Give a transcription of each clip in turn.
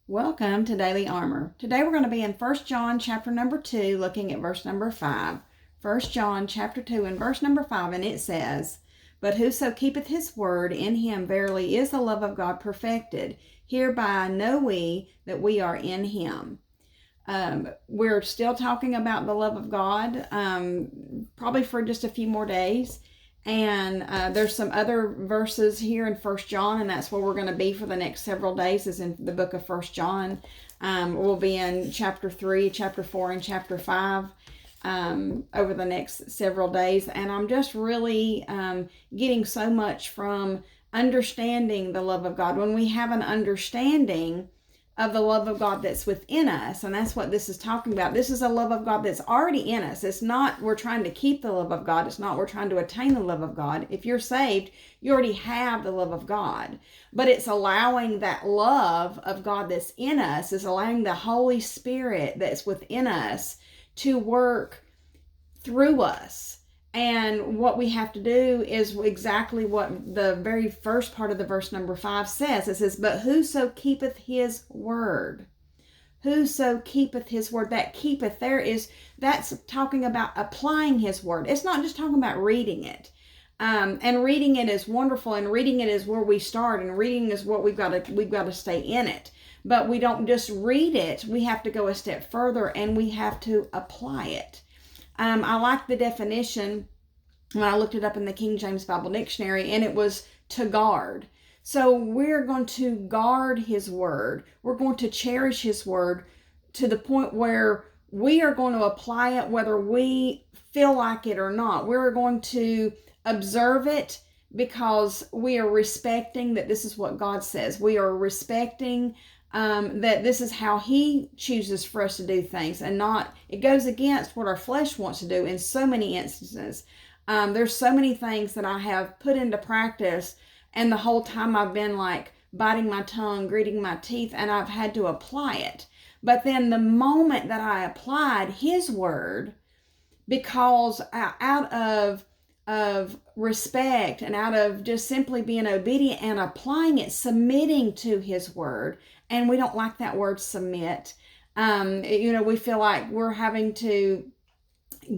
Welcome to Daily Armor. Today we're going to be in 1 John chapter number 2, looking at verse number 5. 1 John chapter 2 and verse number 5, and it says, "But whoso keepeth his word, in him verily is the love of God perfected. Hereby know we that we are in him." We're still talking about the love of God, probably for just a few more days. And there's some other verses here in 1 John, and that's where we're going to be for the next several days, is in the book of 1 John. We'll be in chapter 3, chapter 4, and chapter 5 over the next several days. And I'm just really getting so much from understanding the love of God. When we have an understanding of the love of God that's within us, and that's what this is talking about. This is a love of God that's already in us. It's not we're trying to keep the love of God. It's not we're trying to attain the love of God. If you're saved, you already have the love of God. But it's allowing that love of God that's in us, is allowing the Holy Spirit that's within us to work through us. And what we have to do is exactly what the very first part of the verse number 5 says. It says, "But whoso keepeth his word." Whoso keepeth his word. That keepeth there that's talking about applying his word. It's not just talking about reading it. And reading it is wonderful, and reading it is where we start, and reading is what we've got to stay in it. But we don't just read it. We have to go a step further, and we have to apply it. I like the definition when I looked it up in the King James Bible Dictionary, and it was to guard. So we're going to guard his word. We're going to cherish his word to the point where we are going to apply it whether we feel like it or not. We're going to observe it because we are respecting that this is what God says. We are respecting that this is how he chooses for us to do things, and not, it goes against what our flesh wants to do in so many instances. There's so many things that I have put into practice, and the whole time I've been like biting my tongue, gritting my teeth, and I've had to apply it. But then the moment that I applied his word, because out of respect and out of just simply being obedient and applying it, submitting to his word. And we don't like that word submit. We feel like we're having to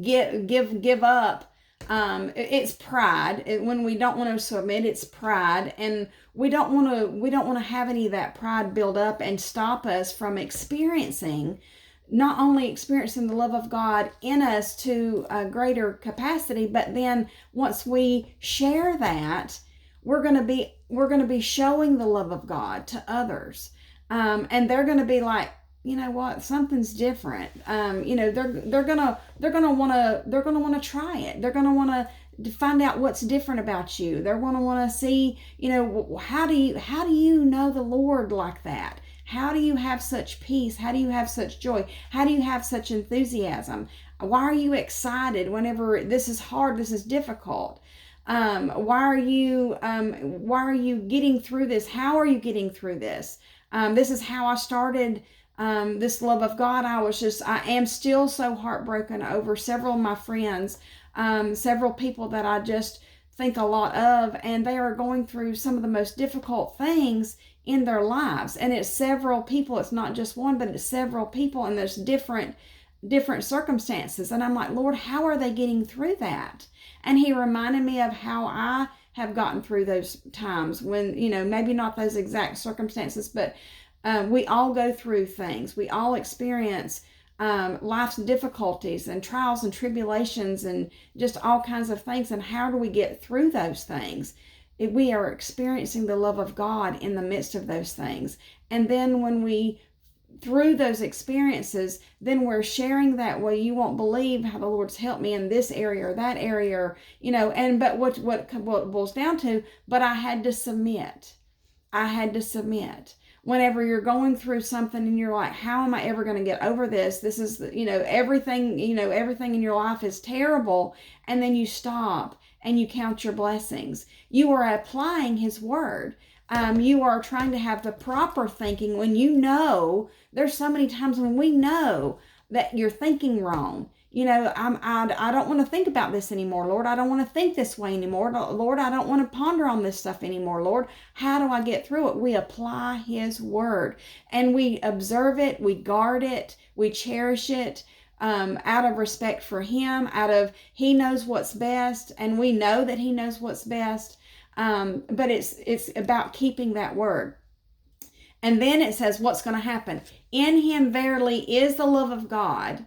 give up. It's pride. When we don't want to submit, it's pride, and we don't want to have any of that pride build up and stop us from not only experiencing the love of God in us to a greater capacity, but then once we share that, we're going to be showing the love of God to others. And they're going to be like, you know what, something's different. They're gonna want to try it. They're gonna want to find out what's different about you. They're gonna want to see, how do you know the Lord like that? How do you have such peace? How do you have such joy? How do you have such enthusiasm? Why are you excited whenever this is hard, this is difficult? Why are you getting through this? How are you getting through this? This is how I started this love of God. I am still so heartbroken over several of my friends, several people that I just think a lot of, and they are going through some of the most difficult things in their lives. And it's several people. It's not just one, but it's several people, and there's different circumstances. And I'm like, Lord, how are they getting through that? And he reminded me of how I have gotten through those times when, maybe not those exact circumstances, but we all go through things. We all experience life's difficulties and trials and tribulations and just all kinds of things. And how do we get through those things? We are experiencing the love of God in the midst of those things. And then when we, through those experiences, then we're sharing that, well, you won't believe how the Lord's helped me in this area or that area, but what boils down to, but I had to submit. Whenever you're going through something and you're like, how am I ever going to get over this? This is, everything in your life is terrible. And then you stop and you count your blessings. You are applying his word. You are trying to have the proper thinking when there's so many times when we know that you're thinking wrong. I don't want to think about this anymore. Lord, I don't want to think this way anymore. Lord, I don't want to ponder on this stuff anymore. Lord, how do I get through it? We apply his word and we observe it. We guard it. We cherish it. Out of respect for him, out of he knows what's best, and we know that he knows what's best. But it's about keeping that word. And then it says what's going to happen. In him verily is the love of God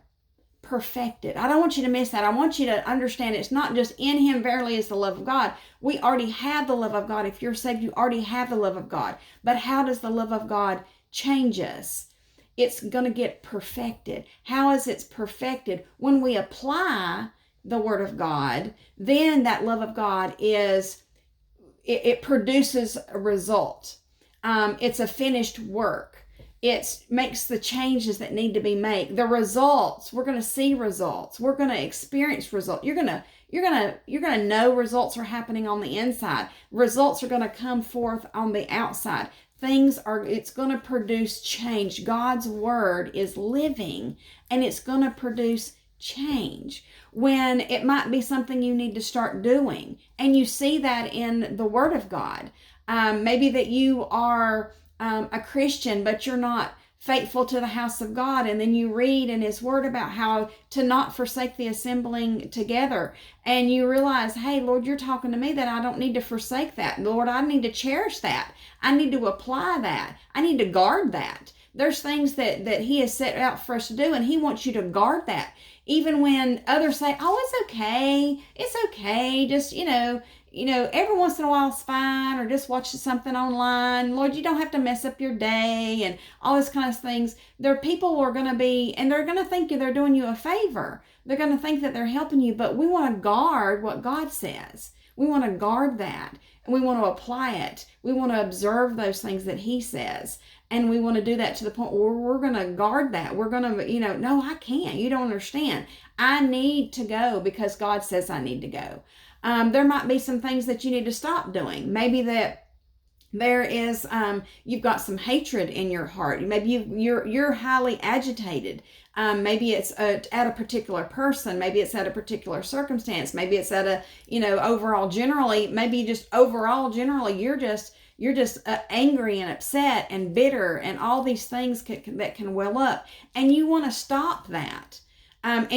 perfected. I don't want you to miss that. I want you to understand it's not just in him verily is the love of God. We already have the love of God. If you're saved, you already have the love of God. But how does the love of God change us? It's going to get perfected. How is it perfected? When we apply the word of God, then that love of God it produces a result. It's a finished work. It makes the changes that need to be made. The results, we're going to see results. We're going to experience results. You're going to know results are happening on the inside. Results are going to come forth on the outside. It's going to produce change. God's word is living and it's going to produce change when it might be something you need to start doing. And you see that in the word of God. Maybe that you are a Christian, but you're not faithful to the house of God. And then you read in his word about how to not forsake the assembling together. And you realize, hey, Lord, you're talking to me that I don't need to forsake that. Lord, I need to cherish that. I need to apply that. I need to guard that. There's things that he has set out for us to do, and he wants you to guard that. Even when others say, oh, it's okay. Just, every once in a while it's fine, or just watch something online. Lord, you don't have to mess up your day and all these kinds of things. There are people who are going to be, and they're going to think they're doing you a favor. They're going to think that they're helping you, but we want to guard what God says. We want to guard that, and we want to apply it. We want to observe those things that he says, and we want to do that to the point where we're going to guard that. We're going to, no, I can't. You don't understand. I need to go because God says I need to go. There might be some things that you need to stop doing. Maybe that there is, you've got some hatred in your heart. Maybe you're highly agitated. Maybe it's at a particular person. Maybe it's at a particular circumstance. Maybe it's at a, overall generally, you're just you and upset and bitter and all these things that can well up, and you want to stop that. And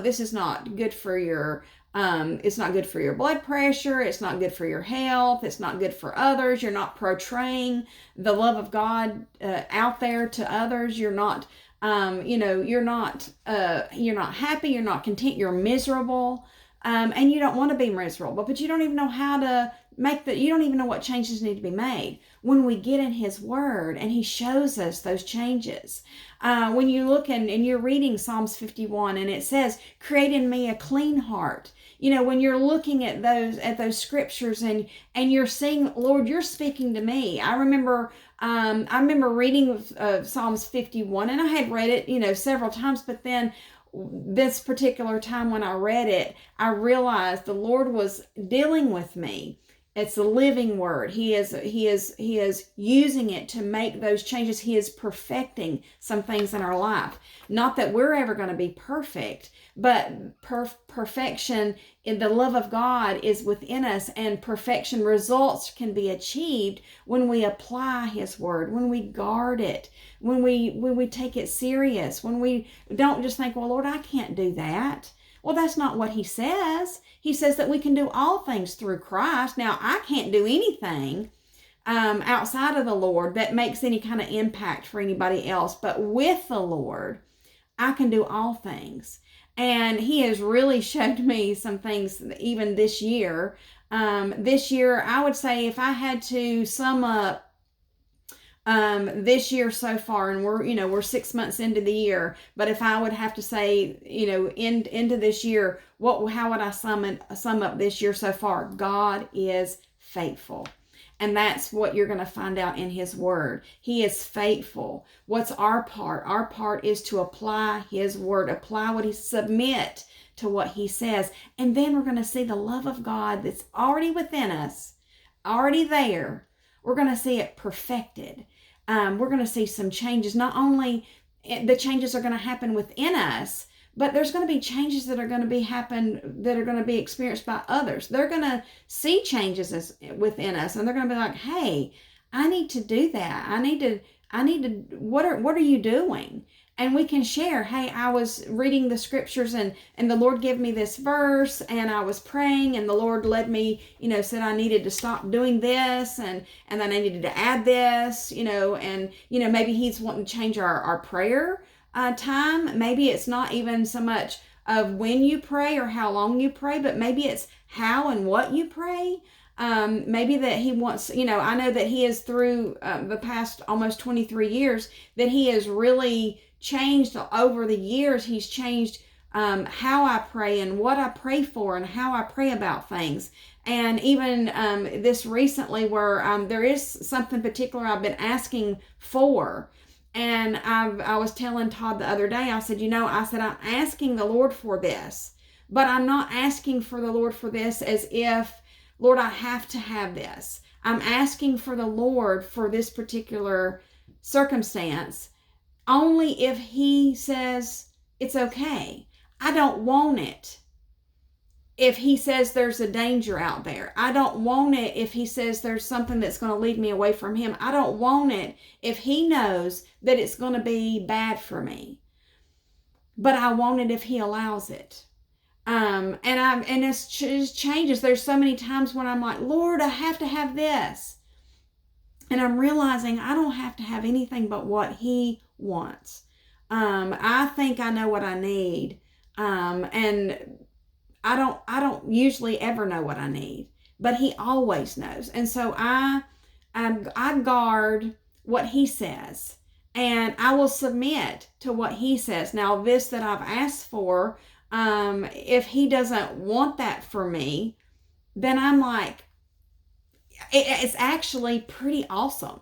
this is not good for your, it's not good for your blood pressure. It's not good for your health. It's not good for others. You're not portraying the love of God out there to others. You're not, you're not happy. You're not content. You're miserable. And you don't want to be miserable, but you don't even know how to you don't even know what changes need to be made. When we get in his word and he shows us those changes. When you look and you're reading Psalms 51 and it says, create in me a clean heart. When you're looking at those scriptures and you're seeing, Lord, you're speaking to me. I remember reading Psalms 51, and I had read it, several times, but then this particular time when I read it, I realized the Lord was dealing with me. It's the living word. He is using it to make those changes. He is perfecting some things in our life. Not that we're ever going to be perfect, but perfection in the love of God is within us, and perfection results can be achieved when we apply his word, when we guard it, when we take it serious, when we don't just think, well, Lord, I can't do that. Well, that's not what he says. He says that we can do all things through Christ. Now, I can't do anything outside of the Lord that makes any kind of impact for anybody else. But with the Lord, I can do all things. And he has really showed me some things even this year. This year, I would say if I had to sum up this year so far, and we're 6 months into the year, but if I would have to say, into this year, how would I sum up this year so far? God is faithful. And that's what you're going to find out in his word. He is faithful. What's our part? Our part is to apply his word, submit to what he says. And then we're going to see the love of God that's already within us, already there. We're going to see it perfected. We're going to see some changes. Not only the changes are going to happen within us, but there's going to be changes that are going to be experienced by others. They're going to see changes within us, and they're going to be like, hey, I need to do that. I need to, what are you doing? And we can share, hey, I was reading the scriptures and the Lord gave me this verse, and I was praying, and the Lord led me, said I needed to stop doing this, and then I needed to add this, and, maybe He's wanting to change our prayer time. Maybe it's not even so much of when you pray or how long you pray, but maybe it's how and what you pray. Maybe that He wants, I know that He is through the past almost 23 years, that He has really changed over the years. He's changed how I pray and what I pray for and how I pray about things. And even this recently where there is something particular I've been asking for. And I was telling Todd the other day, I said, I'm asking the Lord for this, but I'm not asking for the Lord for this as if, Lord, I have to have this. I'm asking for the Lord for this particular circumstance only if He says it's okay. I don't want it if He says there's a danger out there. I don't want it if He says there's something that's going to lead me away from Him. I don't want it if He knows that it's going to be bad for me. But I want it if He allows it. And it's changes. There's so many times when I'm like, Lord, I have to have this. And I'm realizing I don't have to have anything but what He wants. I think I know what I need. And I don't usually ever know what I need, but He always knows. And so I guard what He says, and I will submit to what He says. Now, this that I've asked for, if He doesn't want that for me, then I'm like, it's actually pretty awesome.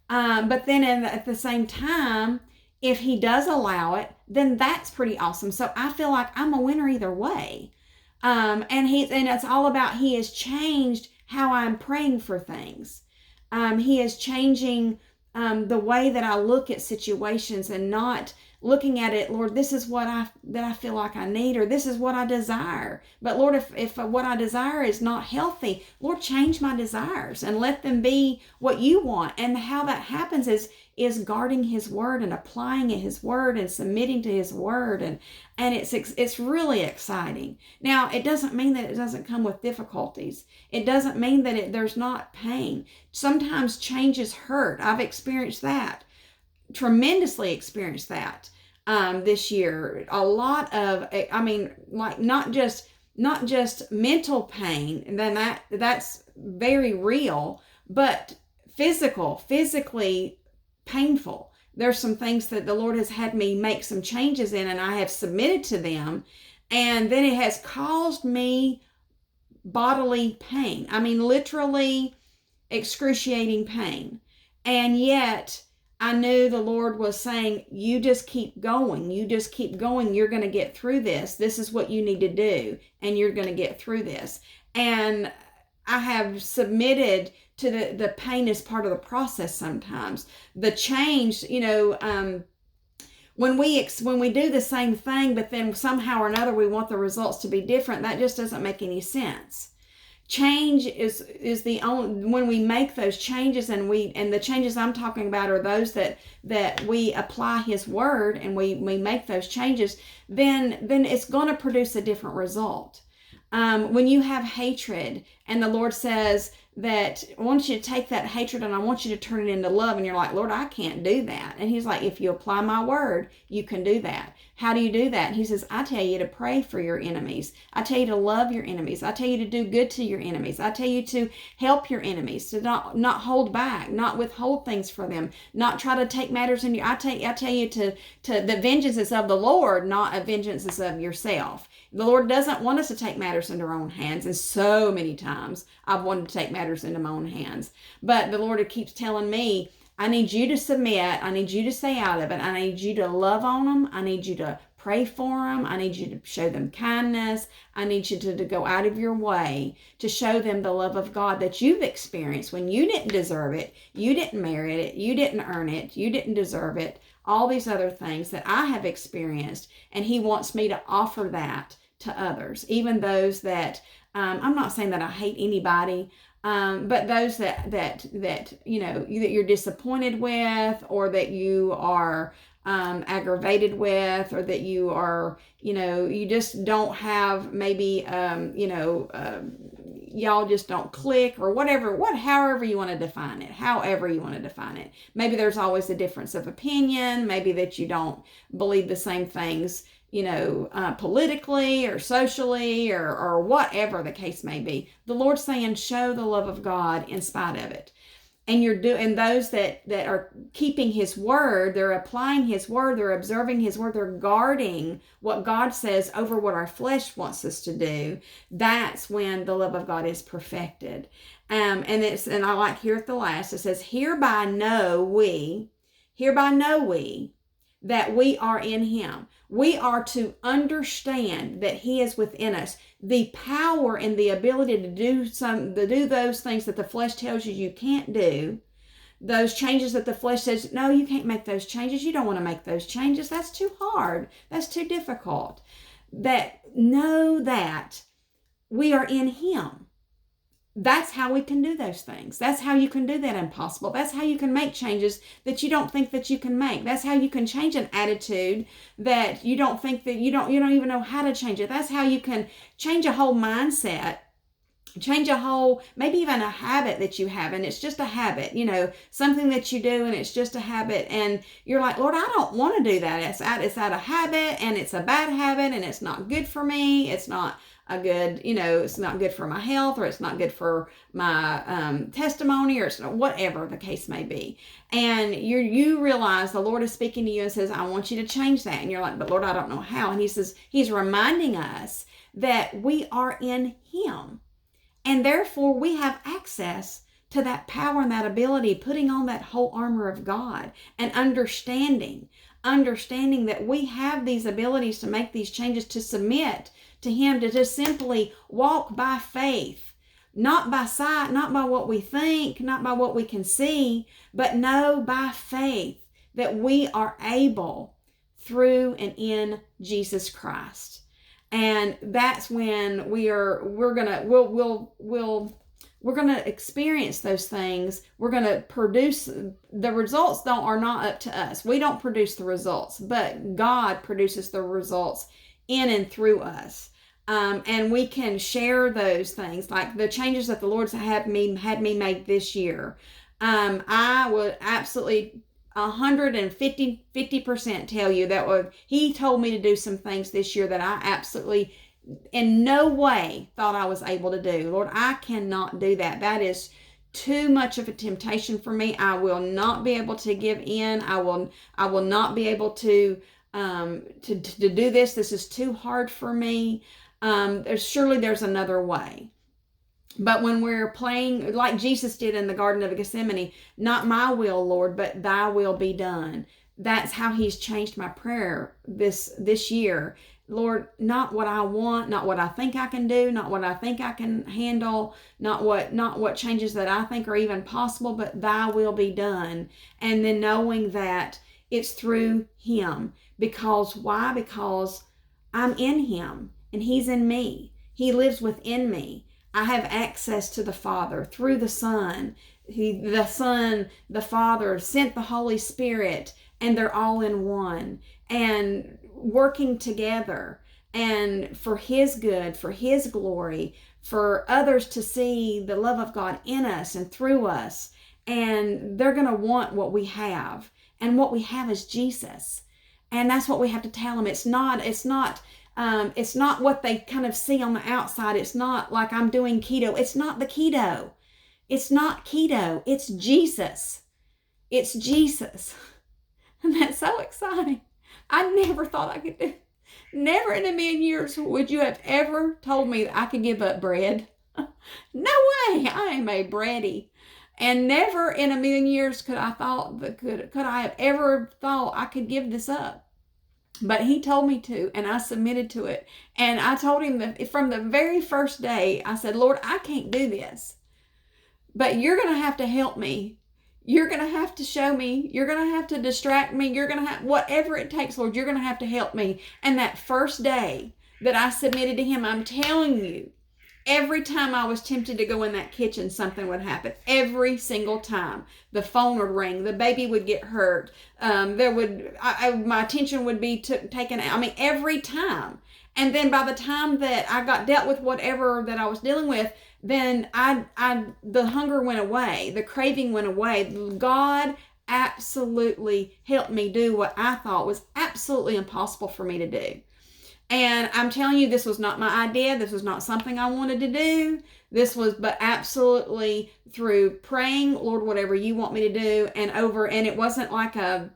But then at the same time, if He does allow it, then that's pretty awesome. So I feel like I'm a winner either way. And it's all about He has changed how I'm praying for things. He is changing the way that I look at situations and not looking at it, Lord, this is what I feel like I need, or this is what I desire. But Lord, if what I desire is not healthy, Lord, change my desires and let them be what You want. And how that happens is guarding His word and applying His word and submitting to His word. And it's really exciting. Now, it doesn't mean that it doesn't come with difficulties. It doesn't mean that there's not pain. Sometimes changes hurt. I've experienced that. Tremendously experienced that this year. A lot of, like not just mental pain, and then that's very real, but physically painful. There's some things that the Lord has had me make some changes in, and I have submitted to them, and then it has caused me bodily pain. Literally excruciating pain. And yet I knew the Lord was saying, you just keep going. You just keep going. You're going to get through this. This is what you need to do. And you're going to get through this. And I have submitted to the pain is part of the process sometimes. The change, when we do the same thing, but then somehow or another we want the results to be different, that just doesn't make any sense. Change is the only, when we make those changes, and the changes I'm talking about are those that we apply His word and we make those changes, then it's going to produce a different result. When you have hatred and the Lord says that I want you to take that hatred and I want you to turn it into love, and you're like, Lord, I can't do that. And He's like, if you apply my word, you can do that. How do you do that? He says, I tell you to pray for your enemies. I tell you to love your enemies. I tell you to do good to your enemies. I tell you to help your enemies, to not hold back, not withhold things for them, not try to take matters in your, I tell you to the vengeance is of the Lord, not a vengeance is of yourself. The Lord doesn't want us to take matters into our own hands. And so many times I've wanted to take matters into my own hands. But the Lord keeps telling me, I need you to submit. I need you to stay out of it. I need you to love on them. I need you to pray for them. I need you to show them kindness. I need you to go out of your way to show them the love of God that you've experienced when you didn't deserve it. You didn't merit it. You didn't earn it. You didn't deserve it. All these other things that I have experienced. And he wants me to offer that to others, even those that, I'm not saying that I hate anybody, but those that you're disappointed with, or that you are aggravated with, or that you are, you just don't have maybe, y'all just don't click, or however you want to define it. Maybe there's always a difference of opinion, maybe that you don't believe the same things, politically or socially, or whatever the case may be. The Lord's saying, show the love of God in spite of it. And those that are keeping his word, they're applying his word, they're observing his word, they're guarding what God says over what our flesh wants us to do. That's when the love of God is perfected. And I like here at the last, it says, hereby know we that we are in him. We are to understand that he is within us. The power and the ability to do those things that the flesh tells you can't do, those changes that the flesh says, no, you can't make those changes. You don't want to make those changes. That's too hard. That's too difficult. Know that we are in him. That's how we can do those things. That's how you can do that impossible. That's how you can make changes that you don't think that you can make. That's how you can change an attitude that you don't think that you don't even know how to change it. That's how you can change a whole mindset, change maybe even a habit that you have, and it's just a habit, something that you do and it's just a habit, and you're like, Lord, I don't want to do that. It's out of habit, and it's a bad habit, and it's not good for me. It's not it's not good for my health, or it's not good for my testimony, or it's not, whatever the case may be. And you realize the Lord is speaking to you and says, I want you to change that. And you're like, but Lord, I don't know how. And he says, he's reminding us that we are in him. And therefore we have access to that power and that ability, putting on that whole armor of God, and understanding that we have these abilities to make these changes, to submit to him, to just simply walk by faith, not by sight, not by what we think, not by what we can see, but know by faith that we are able through and in Jesus Christ. And that's when we're gonna experience those things. We're gonna produce the results. Are not up to us. We don't produce the results, but God produces the results in and through us. And we can share those things, like the changes that the Lord's had me make this year. I would absolutely 150% tell you that he told me to do some things this year that I absolutely in no way thought I was able to do. Lord, I cannot do that. That is too much of a temptation for me. I will not be able to give in. I will not be able to do this. This is too hard for me. There's another way. But when we're playing like Jesus did in the Garden of Gethsemane, not my will, Lord, but thy will be done. That's how he's changed my prayer this year. Lord, not what I want, not what I think I can do, not what I think I can handle, not what changes that I think are even possible, but thy will be done. And then knowing that it's through him. Because why? Because I'm in him and he's in me. He lives within me. I have access to the Father through the Son. The Father sent the Holy Spirit, and they're all in one and working together, and for his good, for his glory, for others to see the love of God in us and through us. And they're going to want what we have, and what we have is Jesus. And that's what we have to tell them. It's not what they kind of see on the outside. It's not like I'm doing keto. It's not the keto. It's not keto. It's Jesus. It's Jesus. And that's so exciting. I never thought I could do. Never in a million years would you have ever told me that I could give up bread. No way. I am a bready. And never in a million years could I have ever thought I could give this up. But he told me to, and I submitted to it. And I told him that from the very first day, I said, Lord, I can't do this, but you're going to have to help me. You're going to have to show me. You're going to have to distract me. You're going to have, whatever it takes, Lord, you're going to have to help me. And that first day that I submitted to him, I'm telling you, every time I was tempted to go in that kitchen, something would happen. Every single time. The phone would ring. The baby would get hurt. My attention would be taken out. I mean, every time. And then by the time that I got dealt with whatever that I was dealing with, then the hunger went away. The craving went away. God absolutely helped me do what I thought was absolutely impossible for me to do. And I'm telling you, this was not my idea. This was not something I wanted to do. But absolutely through praying, Lord, whatever you want me to do, and it wasn't like a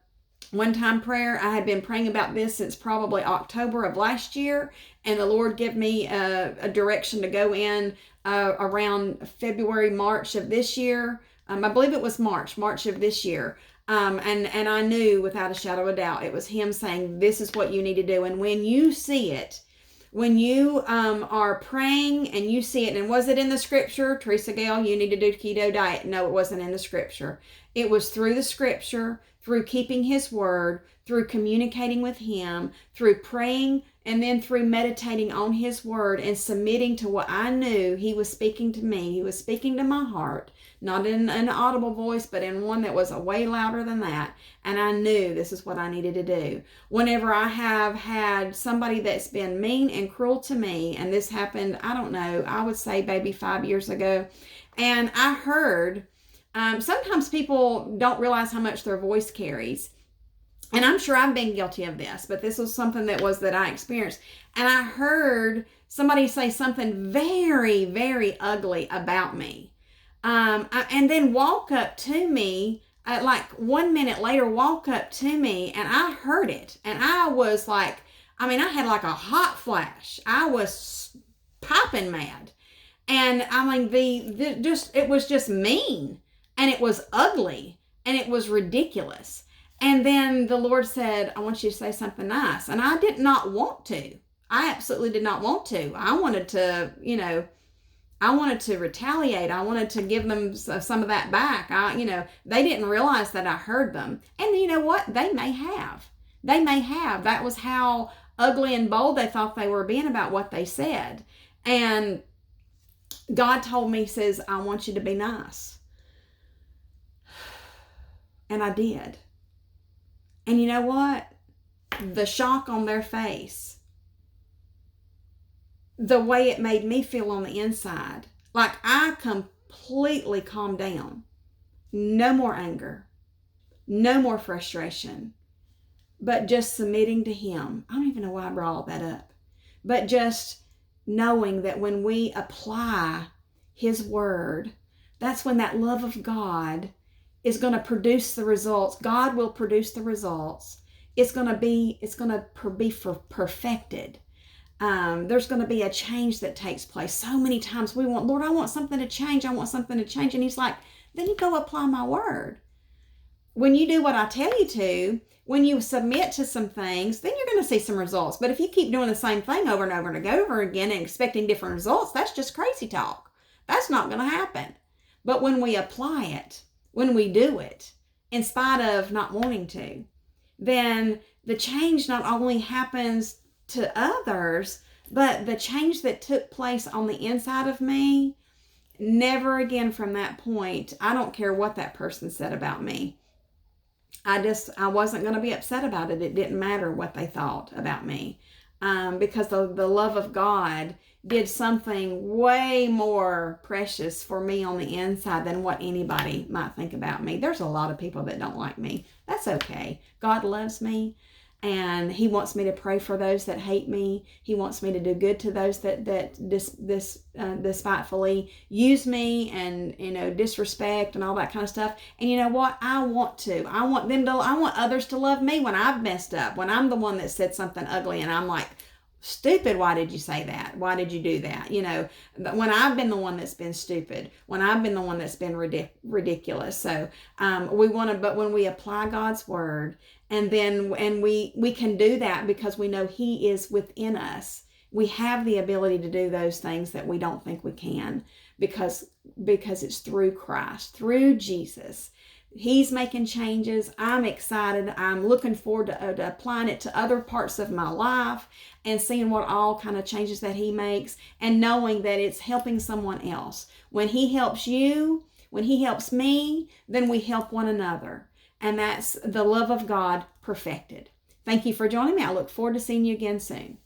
one-time prayer. I had been praying about this since probably October of last year, and the Lord gave me a direction to go in around February, March of this year. I believe it was March of this year. And I knew without a shadow of a doubt, it was him saying, this is what you need to do. And when you see it, when you are praying and you see it, and was it in the scripture, Teresa Gale, you need to do keto diet? No, it wasn't in the scripture. It was through the scripture, through keeping his word, through communicating with him, through praying, and then through meditating on his word and submitting to what I knew he was speaking to me. He was speaking to my heart, not in an audible voice, but in one that was way louder than that. And I knew this is what I needed to do. Whenever I have had somebody that's been mean and cruel to me, and this happened, I don't know, I would say maybe 5 years ago, and I heard, sometimes people don't realize how much their voice carries. And I'm sure I've been guilty of this, but this was something that I experienced. And I heard somebody say something very, very ugly about me. And then walk up to me, like 1 minute later, walk up to me, and I heard it. And I was like, I had like a hot flash. I was popping mad. And it was just mean, and it was ugly, and it was ridiculous. And then the Lord said, I want you to say something nice. And I did not want to. I absolutely did not want to. I wanted to, retaliate. I wanted to give them some of that back. They didn't realize that I heard them. And you know what? They may have. That was how ugly and bold they thought they were being about what they said. And God told me, he says, I want you to be nice. And I did. And you know what? The shock on their face, the way it made me feel on the inside, like I completely calmed down. No more anger, no more frustration, but just submitting to him. I don't even know why I brought all that up, but just knowing that when we apply his word, that's when that love of God is going to produce the results. God will produce the results. It's going to be perfected. There's going to be a change that takes place. So many times we want, Lord, I want something to change. I want something to change. And he's like, then you go apply my word. When you do what I tell you to, when you submit to some things, then you're going to see some results. But if you keep doing the same thing over and over and over again and expecting different results, that's just crazy talk. That's not going to happen. But when we apply it, when we do it, in spite of not wanting to, then the change not only happens to others, but the change that took place on the inside of me, never again from that point, I don't care what that person said about me. I wasn't going to be upset about it. It didn't matter what they thought about me, because the love of God did something way more precious for me on the inside than what anybody might think about me. There's a lot of people that don't like me. That's okay. God loves me, and he wants me to pray for those that hate me. He wants me to do good to those that despitefully use me and disrespect and all that kind of stuff. And you know what? I want others to love me when I've messed up, when I'm the one that said something ugly and I'm like stupid, why did you say that? Why did you do that? You know, when I've been the one that's been stupid, when I've been the one that's been ridiculous. So we want to, but when we apply God's word, and we can do that because we know He is within us. We have the ability to do those things that we don't think we can, because it's through Christ, through Jesus. He's making changes. I'm excited. I'm looking forward to applying it to other parts of my life and seeing what all kind of changes that He makes, and knowing that it's helping someone else. When He helps you, when He helps me, then we help one another. And that's the love of God perfected. Thank you for joining me. I look forward to seeing you again soon.